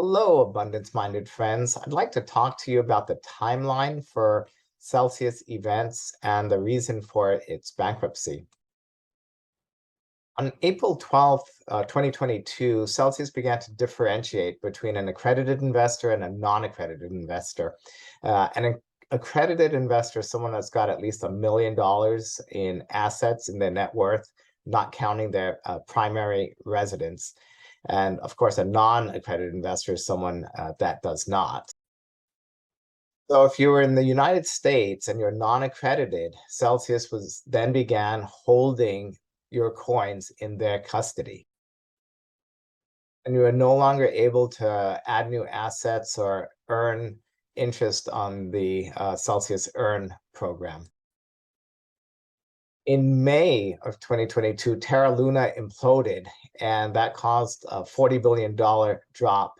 Hello, abundance-minded friends. I'd like to talk to you about the timeline for Celsius events and the reason for its bankruptcy. On April 12th, 2022, Celsius began to differentiate between an accredited investor and a non-accredited investor. An accredited investor is someone that's got at least $1 million in assets in their net worth, not counting their primary residence. And of course, a non-accredited investor is someone that does not. So if you were in the United States and you're non-accredited, Celsius then began holding your coins in their custody. And you are no longer able to add new assets or earn interest on the Celsius Earn program. In May of 2022, Terra Luna imploded, and that caused a $40 billion drop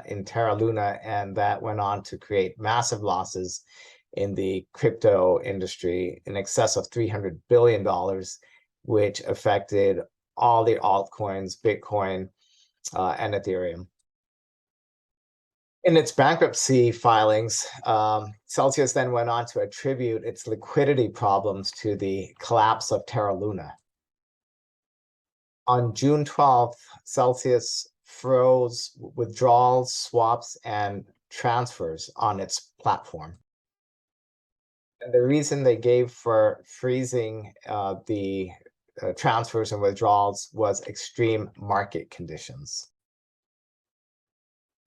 in Terra Luna, and that went on to create massive losses in the crypto industry in excess of $300 billion, which affected all the altcoins, Bitcoin, and Ethereum. In its bankruptcy filings, Celsius then went on to attribute its liquidity problems to the collapse of Terra Luna. On June 12th, Celsius froze withdrawals, swaps, and transfers on its platform. And the reason they gave for freezing the transfers and withdrawals was extreme market conditions.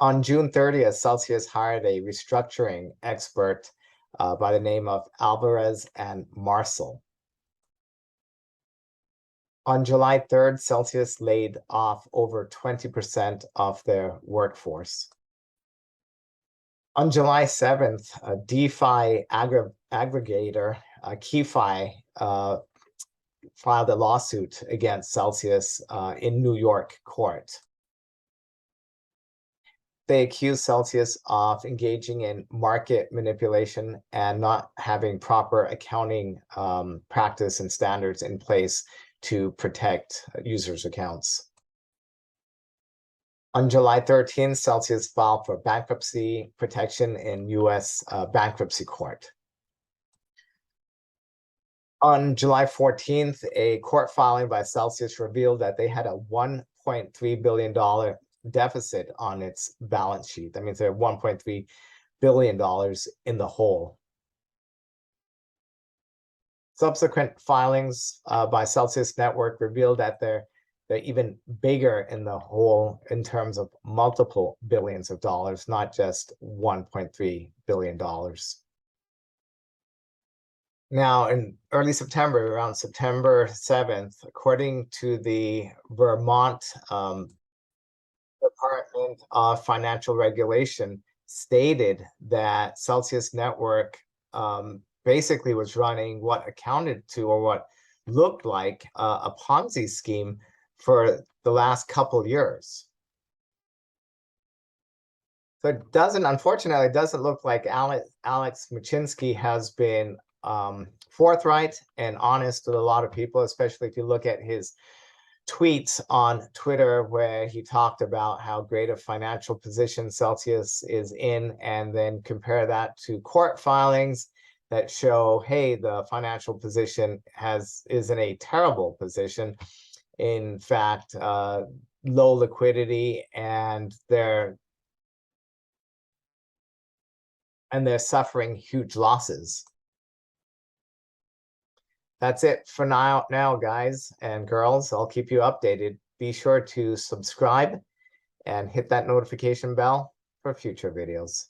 On June 30th, Celsius hired a restructuring expert by the name of Alvarez and Marcel. On July 3rd, Celsius laid off over 20% of their workforce. On July 7th, a DeFi aggregator, KeFi, filed a lawsuit against Celsius in New York court. They accused Celsius of engaging in market manipulation and not having proper accounting practice and standards in place to protect users' accounts. On July 13th, Celsius filed for bankruptcy protection in U.S. bankruptcy court. On July 14th, a court filing by Celsius revealed that they had a $1.3 billion deficit on its balance sheet. That means they're $1.3 billion in the hole. Subsequent filings by Celsius Network revealed that they're even bigger in the hole in terms of multiple billions of dollars, not just $1.3 billion. Now, in early September, around September 7th, according to the Vermont Department of Financial Regulation, stated that Celsius Network basically was running what accounted to, or what looked like, a Ponzi scheme for the last couple of years. So unfortunately, it doesn't look like Alex Machinsky has been forthright and honest with a lot of people, especially if you look at his tweets on Twitter, where he talked about how great a financial position Celsius is in, and then compare that to court filings that show, hey, the financial position is in a terrible position. In fact, low liquidity, and they're suffering huge losses. That's it for now, guys and girls. I'll keep you updated. Be sure to subscribe and hit that notification bell for future videos.